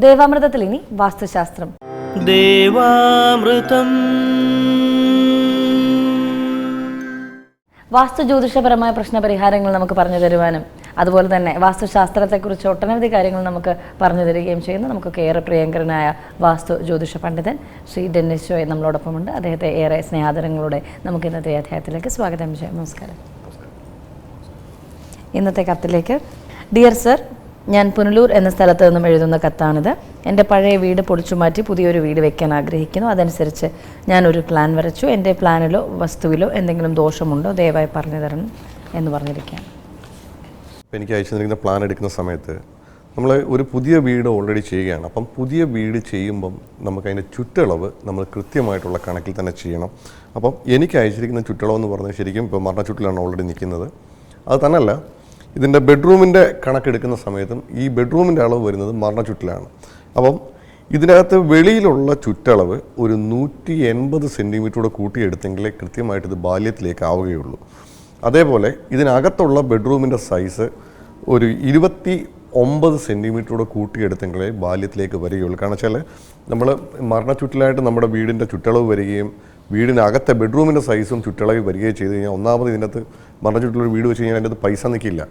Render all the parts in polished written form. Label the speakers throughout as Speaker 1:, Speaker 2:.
Speaker 1: ദേവാമൃതത്തിൽ ഇനി വാസ്തുശാസ്ത്രം. ദേവാമൃതം. വാസ്തു ജ്യോതിഷപരമായ പ്രശ്നപരിഹാരങ്ങൾ നമുക്ക് പറഞ്ഞു തരുവാനും അതുപോലെ തന്നെ വാസ്തുശാസ്ത്രത്തെക്കുറിച്ച് ഒട്ടനവധി കാര്യങ്ങൾ നമുക്ക് പറഞ്ഞു തരികയും ചെയ്യുന്നു നമുക്കൊക്കെ ഏറെ പ്രിയങ്കരനായ വാസ്തു ജ്യോതിഷ പണ്ഡിതൻ ശ്രീ ഡെന്നിസ് ജോയ് നമ്മളോടൊപ്പമുണ്ട്. അദ്ദേഹത്തെ ഏറെ സ്നേഹാദരങ്ങളോടെ നമുക്ക് ഇന്നത്തെ അധ്യായത്തിലേക്ക് സ്വാഗതം ചെയ്യാം. നമസ്കാരം. ഇന്നത്തെ കത്തിലേക്ക്. ഡിയർ സർ, ഞാൻ പുനലൂർ എന്ന സ്ഥലത്ത് നിന്നും എഴുതുന്ന കത്താണിത്. എൻ്റെ പഴയ വീട് പൊളിച്ചു മാറ്റി പുതിയൊരു വീട് വെക്കാൻ ആഗ്രഹിക്കുന്നു. അതനുസരിച്ച് ഞാനൊരു പ്ലാൻ വരച്ചു. എൻ്റെ പ്ലാനിലോ വസ്തുവിലോ എന്തെങ്കിലും ദോഷമുണ്ടോ ദയവായി പറഞ്ഞു തരണം എന്ന് പറഞ്ഞിരിക്കുകയാണ്.
Speaker 2: എനിക്ക് അയച്ചു തന്നിരിക്കുന്ന പ്ലാൻ എടുക്കുന്ന സമയത്ത് നമ്മൾ ഒരു പുതിയ വീട് ഓൾറെഡി ചെയ്യുകയാണ്. അപ്പം പുതിയ വീട് ചെയ്യുമ്പം നമുക്കതിൻ്റെ ചുറ്റളവ് നമ്മൾ കൃത്യമായിട്ടുള്ള കണക്കിൽ തന്നെ ചെയ്യണം. അപ്പം എനിക്ക് അയച്ചിരിക്കുന്ന ചുറ്റളവ് എന്ന് പറഞ്ഞാൽ ശരിക്കും ഇപ്പോൾ മരണ ചുറ്റിലാണ് ഓൾറെഡി നിൽക്കുന്നത്. അത് തന്നെയല്ല, ഇതിൻ്റെ ബെഡ്റൂമിൻ്റെ കണക്കെടുക്കുന്ന സമയത്തും ഈ ബെഡ്റൂമിൻ്റെ അളവ് വരുന്നത് മരണ ചുറ്റിലാണ്. അപ്പം ഇതിനകത്ത് വെളിയിലുള്ള ചുറ്റളവ് ഒരു 180 സെൻറ്റിമീറ്ററോടെ കൂട്ടിയെടുത്തെങ്കിലേ കൃത്യമായിട്ട് ഇത് ബാല്യത്തിലേക്ക് ആവുകയുള്ളൂ. അതേപോലെ ഇതിനകത്തുള്ള ബെഡ്റൂമിൻ്റെ സൈസ് ഒരു 29 സെൻറ്റിമീറ്ററോടെ കൂട്ടിയെടുത്തെങ്കിലേ ബാല്യത്തിലേക്ക് വരികയുള്ളൂ. കാരണം വെച്ചാൽ നമ്മൾ മരണച്ചുറ്റിലായിട്ട് നമ്മുടെ വീടിൻ്റെ ചുറ്റളവ് വരികയും വീടിനകത്തെ ബെഡ്റൂമിൻ്റെ സൈസും ചുറ്റളവ് വരികയും ചെയ്ത് കഴിഞ്ഞാൽ ഒന്നാമത് ഇതിനകത്ത് മരണച്ചുറ്റിലൊരു വീട് വെച്ച് കഴിഞ്ഞാൽ അതിൻ്റെ അത് പൈസ നിൽക്കില്ല.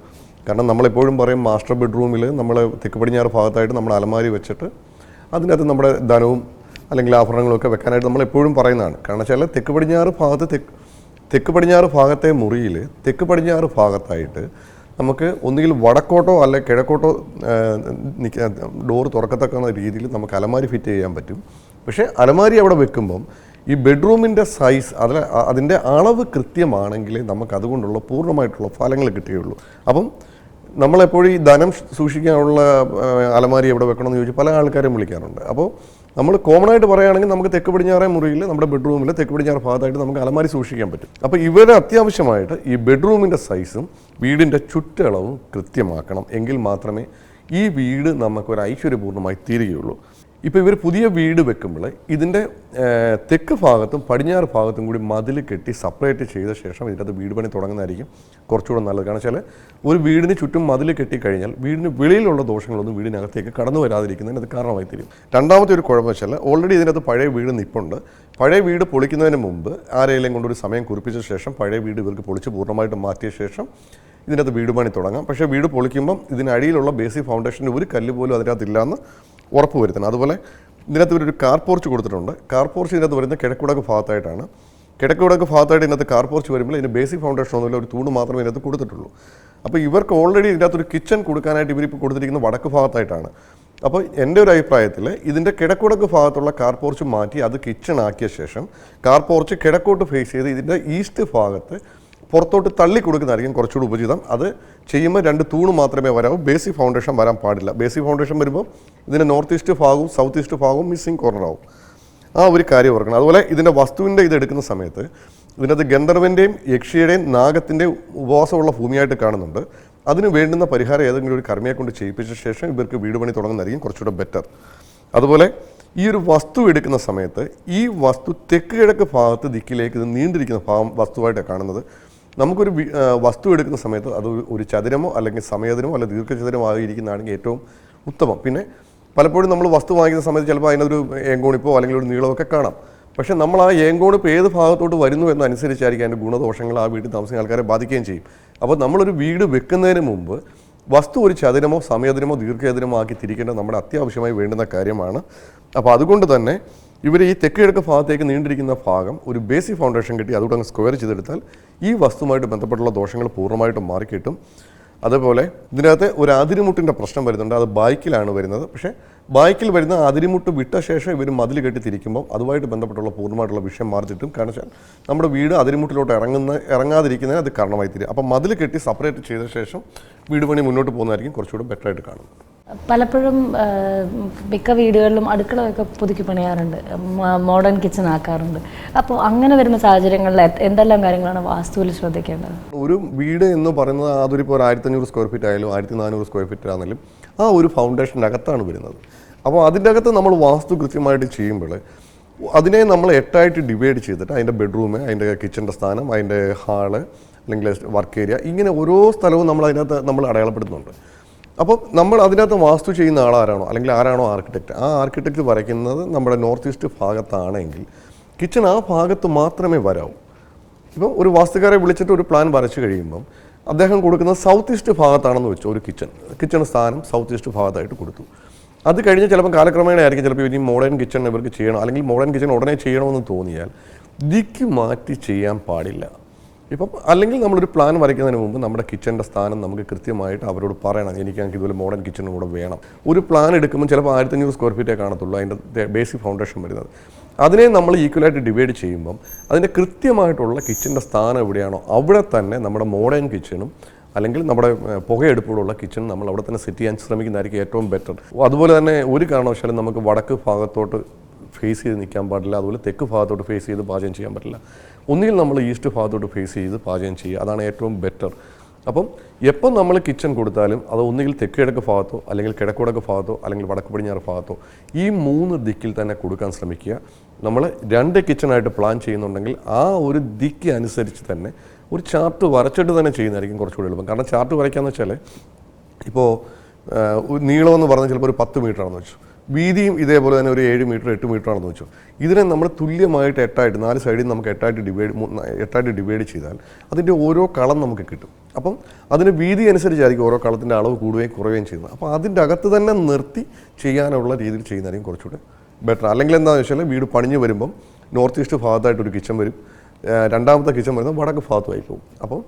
Speaker 2: കാരണം നമ്മളെപ്പോഴും പറയും മാസ്റ്റർ ബെഡ്റൂമിൽ നമ്മൾ തെക്ക് പടിഞ്ഞാറ് ഭാഗത്തായിട്ട് നമ്മൾ അലമാരി വെച്ചിട്ട് അതിനകത്ത് നമ്മുടെ ധനവും അല്ലെങ്കിൽ ആഭരണങ്ങളും ഒക്കെ വെക്കാനായിട്ട് നമ്മളെപ്പോഴും പറയുന്നതാണ്. കാരണം വെച്ചാൽ തെക്ക് പടിഞ്ഞാറ് ഭാഗത്തെ മുറിയിൽ തെക്ക് പടിഞ്ഞാറ് ഭാഗത്തായിട്ട് നമുക്ക് ഒന്നുകിൽ വടക്കോട്ടോ അല്ലെങ്കിൽ കിഴക്കോട്ടോ ഡോർ തുറക്കത്തക്ക രീതിയിൽ നമുക്ക് അലമാരി ഫിറ്റ് ചെയ്യാൻ പറ്റും. പക്ഷേ അലമാരി അവിടെ വെക്കുമ്പം ഈ ബെഡ്റൂമിൻ്റെ സൈസ് അതിൻ്റെ അളവ് കൃത്യമാണെങ്കിലേ നമുക്ക് അതുകൊണ്ടുള്ള പൂർണ്ണമായിട്ടുള്ള ഫലങ്ങൾ കിട്ടുകയുള്ളൂ. അപ്പം നമ്മളെപ്പോഴും ഈ ധനം സൂക്ഷിക്കാനുള്ള അലമാരി എവിടെ വെക്കണമെന്ന് ചോദിച്ചാൽ പല ആൾക്കാരും വിളിക്കാറുണ്ട്. അപ്പോൾ നമ്മൾ കോമൺ ആയിട്ട് പറയുകയാണെങ്കിൽ നമുക്ക് തെക്ക് പടിഞ്ഞാറേ മുറിയിൽ നമ്മുടെ ബെഡ്റൂമിൽ തെക്ക് പടിഞ്ഞാറ് ഭാഗത്തായിട്ട് നമുക്ക് അലമാരി സൂക്ഷിക്കാൻ പറ്റും. അപ്പോൾ ഇവരെ അത്യാവശ്യമായിട്ട് ഈ ബെഡ്റൂമിൻ്റെ സൈസും വീടിൻ്റെ ചുറ്റളവും കൃത്യമാക്കണം. എങ്കിൽ മാത്രമേ ഈ വീട് നമുക്കൊരു ഐശ്വര്യപൂർണ്ണമായി തീരുകയുള്ളൂ. ഇപ്പോൾ ഇവർ പുതിയ വീട് വെക്കുമ്പോൾ ഇതിൻ്റെ തെക്ക് ഭാഗത്തും പടിഞ്ഞാറ് ഭാഗത്തും കൂടി മതിൽ കെട്ടി സെപ്പറേറ്റ് ചെയ്ത ശേഷം ഇതിനകത്ത് വീട് പണി തുടങ്ങുന്നതായിരിക്കും കുറച്ചുകൂടെ നല്ലത്. കാരണം വെച്ചാൽ ഒരു വീടിന് ചുറ്റും മതിൽ കെട്ടിക്കഴിഞ്ഞാൽ വീടിന് വെളിയിലുള്ള ദോഷങ്ങളൊന്നും വീടിനകത്തേക്ക് കടന്നു വരാതിരിക്കുന്നതിന് അത് കാരണമായി തീരും. രണ്ടാമത്തെ ഒരു കുഴപ്പം വെച്ചാൽ ഓൾറെഡി ഇതിനകത്ത് പഴയ വീട് നിൽപ്പുണ്ട്. പഴയ വീട് പൊളിക്കുന്നതിന് മുമ്പ് ആരെങ്കിലും കൊണ്ടൊരു സമയം കുറിപ്പിച്ച ശേഷം പഴയ വീട് ഇവർക്ക് പൊളിച്ച് പൂർണ്ണമായിട്ട് മാറ്റിയ ശേഷം ഇതിനകത്ത് വീട് പണി തുടങ്ങാം. പക്ഷേ വീട് പൊളിക്കുമ്പം ഇതിനടിയിലുള്ള ബേസിക് ഫൗണ്ടേഷൻ്റെ ഒരു കല്ല് പോലും അതിനകത്തില്ലാന്ന് ഉറപ്പ് വരുത്തണം. അതുപോലെ ഇതിനകത്ത് ഒരു കാർ പോർച്ച് കൊടുത്തിട്ടുണ്ട്. കാർ പോർച്ച് ഇതിനകത്ത് വരുന്ന കിഴക്കുടക്ക് ഭാഗത്തായിട്ടാണ്. കിഴക്കുടക്ക് ഭാഗത്തായിട്ട് ഇതിനകത്ത് കാർ പോർച്ച് വരുമ്പോൾ ഇതിന് ബേസിക് ഫൗണ്ടേഷൻ ഒന്നുമില്ല, ഒരു തൂണ് മാത്രമേ ഇതിനകത്ത് കൊടുത്തിട്ടുള്ളൂ. അപ്പോൾ ഇവർക്ക് ഓൾറെഡി ഇതിനകത്തൊരു കിച്ചൺ കൊടുക്കാനായിട്ട് ഇവരിപ്പോൾ കൊടുത്തിരിക്കുന്ന വടക്ക് ഭാഗത്തായിട്ടാണ്. അപ്പോൾ എൻ്റെ ഒരു അഭിപ്രായത്തിൽ ഇതിൻ്റെ കിഴക്കുടക്ക് ഭാഗത്തുള്ള കാർ പോർച്ച് മാറ്റി അത് കിച്ചൺ ആക്കിയ ശേഷം കാർ പോർച്ച് കിഴക്കോട്ട് ഫേസ് ചെയ്ത് ഇതിൻ്റെ ഈസ്റ്റ് ഭാഗത്ത് പുറത്തോട്ട് തള്ളി കൊടുക്കുന്നതായിരിക്കും കുറച്ചുകൂടി ഉപചിതം. അത് ചെയ്യുമ്പോൾ 2 തൂണ് മാത്രമേ വരാവൂ, ബേസിക് ഫൗണ്ടേഷൻ വരാൻ പാടില്ല. ബേസിക് ഫൗണ്ടേഷൻ വരുമ്പോൾ ഇതിൻ്റെ നോർത്ത് ഈസ്റ്റ് ഭാഗവും സൗത്ത് ഈസ്റ്റ് ഭാഗവും മിസ്സിങ് കോർണറാവും. ആ ഒരു കാര്യം ഓർക്കണം. അതുപോലെ ഇതിൻ്റെ വസ്തുവിൻ്റെ ഇതെടുക്കുന്ന സമയത്ത് ഇതിനകത്ത് ഗന്ധർവൻ്റെയും യക്ഷിയുടെയും നാഗത്തിൻ്റെയും ഉപവാസമുള്ള ഭൂമിയായിട്ട് കാണുന്നുണ്ട്. അതിന് വേണ്ടുന്ന പരിഹാരം ഏതെങ്കിലും ഒരു കർമ്മിയെ കൊണ്ട് ചെയ്യിപ്പിച്ച ശേഷം ഇവർക്ക് വീട് പണി തുടങ്ങുന്നതായിരിക്കും കുറച്ചുകൂടെ ബെറ്റർ. അതുപോലെ ഈ ഒരു വസ്തു എടുക്കുന്ന സമയത്ത് ഈ വസ്തു തെക്ക് കിഴക്ക് ഭാഗത്ത് ദിക്കിലേക്ക് ഇത് നീണ്ടിരിക്കുന്ന ഭാഗം വസ്തുവായിട്ട് കാണുന്നത്. നമുക്കൊരു വസ്തു എടുക്കുന്ന സമയത്ത് അത് ഒരു ചതുരമോ അല്ലെങ്കിൽ സമയത്തിനോ അല്ലെങ്കിൽ ദീർഘചതുരമോ ആയിരിക്കുന്നതാണെങ്കിൽ ഏറ്റവും ഉത്തമം. പിന്നെ പലപ്പോഴും നമ്മൾ വസ്തു വാങ്ങിക്കുന്ന സമയത്ത് ചിലപ്പോൾ അതിനൊരു ഏങ്കോണിപ്പോ അല്ലെങ്കിൽ ഒരു നീളമൊക്കെ കാണാം. പക്ഷേ നമ്മൾ ആ ഏങ്കോണിപ്പ് ഏത് ഭാഗത്തോട്ട് വരുന്നു എന്നനുസരിച്ചായിരിക്കും അതിൻ്റെ ഗുണദോഷങ്ങൾ ആ വീട്ടിൽ താമസിക്കുന്ന ആൾക്കാരെ ബാധിക്കുകയും ചെയ്യും. അപ്പോൾ നമ്മളൊരു വീട് വെക്കുന്നതിന് മുമ്പ് വസ്തു ഒരു ചതുരമോ സമയത്തിനമോ ദീർഘചതുരമോ ആക്കി തിരിക്കേണ്ടത് നമ്മുടെ അത്യാവശ്യമായി വേണ്ടുന്ന കാര്യമാണ്. അപ്പോൾ അതുകൊണ്ട് തന്നെ ഇവർ ഈ തെക്ക് കിഴക്ക് ഭാഗത്തേക്ക് നീണ്ടിരിക്കുന്ന ഭാഗം ഒരു ബേസിക് ഫൗണ്ടേഷൻ കിട്ടി അതുകൊണ്ട് അങ്ങ് സ്ക്വയർ ചെയ്തെടുത്താൽ ഈ വസ്തുവുമായിട്ട് ബന്ധപ്പെട്ടുള്ള ദോഷങ്ങൾ പൂർണ്ണമായിട്ടും മാറിക്കിട്ടും. അതുപോലെ ഇതിനകത്ത് ഒരു അതിരിമുട്ടിൻ്റെ പ്രശ്നം വരുന്നുണ്ട്. അത് ബാക്കിലാണ് വരുന്നത്. പക്ഷേ ബാക്കിൽ വരുന്ന അതിരിമുട്ട് വിട്ട ശേഷം ഇവർ മതിൽ കെട്ടി തിരിക്കുമ്പോൾ അതുമായിട്ട് ബന്ധപ്പെട്ടുള്ള പൂർണ്ണമായിട്ടുള്ള വിഷയം മാറിച്ചിട്ടും. കാരണം വെച്ചാൽ നമ്മുടെ വീട് അതിരിമുട്ടിലോട്ട് ഇറങ്ങാതിരിക്കുന്നതിന് അത് കാരണമായി തീരും. അപ്പം മതിൽ കെട്ടി സെപ്പറേറ്റ് ചെയ്ത ശേഷം വീട് പണി മുന്നോട്ട് പോകുന്നതായിരിക്കും കുറച്ചുകൂടെ ബെറ്ററായിട്ട് കാണുന്നത്.
Speaker 1: പലപ്പോഴും മിക്ക വീടുകളിലും അടുക്കളയൊക്കെ പുതുക്കി പണിയാറുണ്ട്, മോഡേൺ കിച്ചൺ ആക്കാറുണ്ട്. അപ്പോൾ അങ്ങനെ വരുന്ന സാഹചര്യങ്ങളിൽ എന്തെല്ലാം കാര്യങ്ങളാണ് വാസ്തുവിൽ ശ്രദ്ധിക്കേണ്ടത്?
Speaker 2: ഒരു വീട് എന്ന് പറയുന്നത് അതൊരിപ്പോൾ ഒരു 1500 സ്ക്വയർ ഫീറ്റ് ആയാലും 1400 സ്ക്വയർ ഫീറ്റ് ആണെങ്കിലും ആ ഒരു ഫൗണ്ടേഷൻ്റെ അകത്താണ് വരുന്നത്. അപ്പോൾ അതിൻ്റെ അകത്ത് നമ്മൾ വാസ്തു കൃത്യമായിട്ട് ചെയ്യുമ്പോൾ അതിനെ നമ്മൾ 8ആയിട്ട് ഡിവൈഡ് ചെയ്തിട്ട് അതിൻ്റെ ബെഡ്റൂം, അതിൻ്റെ കിച്ചൻ്റെ സ്ഥാനം, അതിൻ്റെ ഹാള്, അല്ലെങ്കിൽ വർക്ക് ഏരിയ, ഇങ്ങനെ ഓരോ സ്ഥലവും നമ്മൾ അതിനകത്ത് നമ്മൾ അടയാളപ്പെടുത്തുന്നുണ്ട്. അപ്പോൾ നമ്മൾ അതിനകത്ത് വാസ്തു ചെയ്യുന്ന ആളാരാണോ അല്ലെങ്കിൽ ആരാണോ ആർക്കിടെക്റ്റ്, ആ ആർക്കിടെക്റ്റ് വരയ്ക്കുന്നത് നമ്മുടെ നോർത്ത് ഈസ്റ്റ് ഭാഗത്താണെങ്കിൽ കിച്ചൺ ആ ഭാഗത്ത് മാത്രമേ വരാവൂ. ഇപ്പോൾ ഒരു വാസ്തുകാരെ വിളിച്ചിട്ട് ഒരു പ്ലാൻ വരച്ച് കഴിയുമ്പം അദ്ദേഹം കൊടുക്കുന്നത് സൗത്ത് ഈസ്റ്റ് ഭാഗത്താണെന്ന് വെച്ചു. ഒരു കിച്ചൺ സ്ഥാനം സൗത്ത് ഈസ്റ്റ് ഭാഗത്തായിട്ട് കൊടുത്തു. അത് കഴിഞ്ഞ് ചിലപ്പോൾ കാലക്രമേണ ആയിരിക്കും ചിലപ്പോൾ ഇനി മോഡേൺ കിച്ചൺ ഇവർക്ക് ചെയ്യണം, അല്ലെങ്കിൽ മോഡേൺ കിച്ചൺ ഉടനെ ചെയ്യണമെന്ന് തോന്നിയാൽ ദിക്ക് മാറ്റി ചെയ്യാൻ പാടില്ല. ഇപ്പം അല്ലെങ്കിൽ നമ്മളൊരു പ്ലാൻ വരയ്ക്കുന്നതിന് മുമ്പ് നമ്മുടെ കിച്ചൻ്റെ സ്ഥാനം നമുക്ക് കൃത്യമായിട്ട് അവരോട് പറയണം, എനിക്ക് ഇതുപോലെ മോഡേൺ കിച്ചണും കൂടെ വേണം. ഒരു പ്ലാൻ എടുക്കുമ്പോൾ ചിലപ്പോൾ 1500 സ്ക്വയർ ഫീറ്റേ കാണത്തുള്ളൂ അതിൻ്റെ ബേസിക് ഫൗണ്ടേഷൻ വരുന്നത്. അതിനെ നമ്മൾ ഈക്വലായിട്ട് ഡിവൈഡ് ചെയ്യുമ്പം അതിൻ്റെ കൃത്യമായിട്ടുള്ള കിച്ചൻ്റെ സ്ഥാനം എവിടെയാണോ അവിടെ തന്നെ നമ്മുടെ മോഡേൺ കിച്ചണും അല്ലെങ്കിൽ നമ്മുടെ പുകയെടുപ്പോടുള്ള കിച്ചൺ നമ്മൾ അവിടെ തന്നെ സെറ്റ് ചെയ്യാൻ ശ്രമിക്കുന്നതായിരിക്കും ഏറ്റവും ബെറ്റർ. അതുപോലെ തന്നെ ഒരു കാരണവശാലും നമുക്ക് വടക്ക് ഭാഗത്തോട്ട് ഫേസ് ചെയ്ത് നിൽക്കാൻ പാടില്ല, അതുപോലെ തെക്ക് ഭാഗത്തോട്ട് ഫേസ് ചെയ്ത് പാചകം ചെയ്യാൻ പറ്റില്ല. ഒന്നുകിൽ നമ്മൾ ഈസ്റ്റ് ഭാഗത്തോട്ട് ഫേസ് ചെയ്ത് പാചകം ചെയ്യുക, അതാണ് ഏറ്റവും ബെറ്റർ. അപ്പം എപ്പം നമ്മൾ കിച്ചൺ കൊടുത്താലും അത് ഒന്നുകിൽ തെക്ക് കിഴക്ക് ഭാഗത്തോ അല്ലെങ്കിൽ കിഴക്കുടക്ക് ഭാഗത്തോ അല്ലെങ്കിൽ വടക്ക് പടിഞ്ഞാറ് ഭാഗത്തോ ഈ 3 ദിക്കിൽ തന്നെ കൊടുക്കാൻ ശ്രമിക്കുക. നമ്മൾ 2 കിച്ചണായിട്ട് പ്ലാൻ ചെയ്യുന്നുണ്ടെങ്കിൽ ആ ഒരു ദിക്ക് അനുസരിച്ച് തന്നെ ഒരു ചാർട്ട് വരച്ചിട്ട് തന്നെ ചെയ്യുന്നതായിരിക്കും കുറച്ചുകൂടി എളുപ്പം. കാരണം ചാർട്ട് വരയ്ക്കാന്ന് വെച്ചാൽ ഇപ്പോൾ നീളമെന്ന് പറഞ്ഞാൽ ചിലപ്പോൾ ഒരു 10 മീറ്റർ ആണെന്ന് വെച്ചു, വീതിയും ഇതേപോലെ തന്നെ ഒരു 7 മീറ്റർ 8 മീറ്റർ ആണെന്ന് വെച്ചു. ഇതിനെ നമ്മൾ തുല്യമായിട്ട് 4 സൈഡിൽ നമുക്ക് 8ആയിട്ട് ഡിവൈഡ് ചെയ്താൽ അതിൻ്റെ ഓരോ കളം നമുക്ക് കിട്ടും. അപ്പം അതിന് വീതി അനുസരിച്ചായിരിക്കും ഓരോ കളത്തിൻ്റെ അളവ് കൂടുകയും കുറയുകയും ചെയ്യുന്നത്. അപ്പോൾ അതിൻ്റെ അകത്ത് തന്നെ നിർത്തി ചെയ്യാനുള്ള രീതിയിൽ ചെയ്യുന്നതായിരിക്കും കുറച്ചുകൂടെ ബെറ്റർ. അല്ലെങ്കിൽ എന്താണെന്ന് വെച്ചാൽ വീട് പണിഞ്ഞ് വരുമ്പം നോർത്ത് ഈസ്റ്റ് ഭാഗത്തായിട്ടൊരു കിച്ചൺ വരും, രണ്ടാമത്തെ കിച്ചൺ വരുന്നത് വടക്ക് ഭാഗത്തുമായി പോകും. അപ്പോൾ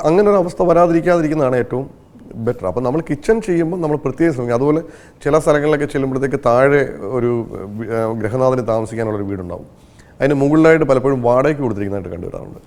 Speaker 2: അങ്ങനെ ഒരു അവസ്ഥ വരാതിരിക്കാതിരിക്കുന്നതാണ് ഏറ്റവും ബെറ്റർ. അപ്പോൾ നമ്മൾ കിച്ചൺ ചെയ്യുമ്പോൾ നമ്മൾ പ്രത്യേകം ശ്രമിക്കും. അതുപോലെ ചില സ്ഥലങ്ങളിലൊക്കെ ചെല്ലുമ്പോഴത്തേക്ക് താഴെ ഒരു ഗൃഹനാഥന് താമസിക്കാനുള്ളൊരു വീടുണ്ടാവും, അതിന് മുകളിലായിട്ട് പലപ്പോഴും വാടകയ്ക്ക് കൊടുത്തിരിക്കുന്നതായിട്ട് കണ്ടുവരാറുണ്ട്.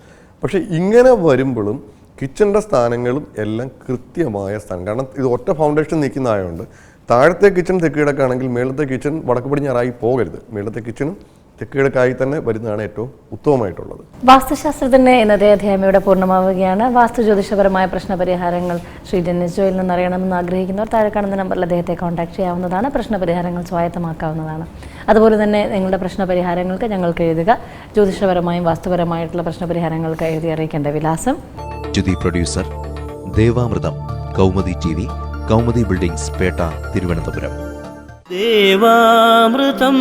Speaker 2: പക്ഷേ ഇങ്ങനെ വരുമ്പോഴും കിച്ചൻ്റെ സ്ഥാനങ്ങളും എല്ലാം കൃത്യമായ സ്ഥാനം, കാരണം ഇത് ഒറ്റ ഫൗണ്ടേഷൻ നിൽക്കുന്നതായതുകൊണ്ട് താഴത്തെ കിച്ചൺ തെക്ക് കിഴക്കാണെങ്കിൽ മേളത്തെ കിച്ചൺ വടക്ക് പടിഞ്ഞാറായി പോകരുത്, മേളത്തെ കിച്ചണും തെക്ക് കിഴക്കായി തന്നെ വരുന്നതാണ് ഏറ്റവും ഉത്തമമായിട്ടുള്ളത്.
Speaker 1: വാസ്തുശാസ്ത്രത്തിൻ്റെ ഇന്നത്തെ അധ്യായം ഇവിടെ പൂർണ്ണമാവുകയാണ്. വാസ്തു ജ്യോതിഷപരമായ പ്രശ്നപരിഹാരങ്ങൾ ശ്രീ ഡെന്നിസ് ജോയിൽ നിന്ന് അറിയണമെന്ന് ആഗ്രഹിക്കുന്നവർ താഴെ കാണുന്ന നമ്പറിൽ അദ്ദേഹത്തെ കോൺടാക്ട് ചെയ്യാവുന്നതാണ്. പ്രശ്നപരിഹാരങ്ങൾ സ്വായത്തമാക്കാവുന്നതാണ്. അതുപോലെ തന്നെ നിങ്ങളുടെ പ്രശ്നപരിഹാരങ്ങൾക്ക് ഞങ്ങൾക്ക് എഴുതുക. ജ്യോതിഷപരമായും വാസ്തുപരമായിട്ടുള്ള പ്രശ്നപരിഹാരങ്ങൾക്ക് എഴുതി അറിയിക്കേണ്ട വിലാസം:
Speaker 3: Jyothi producer, Devamritham, Kaumudi TV, Kaumudi buildings, Pettah, Thiruvananthapuram.
Speaker 4: ദേവാമൃതം.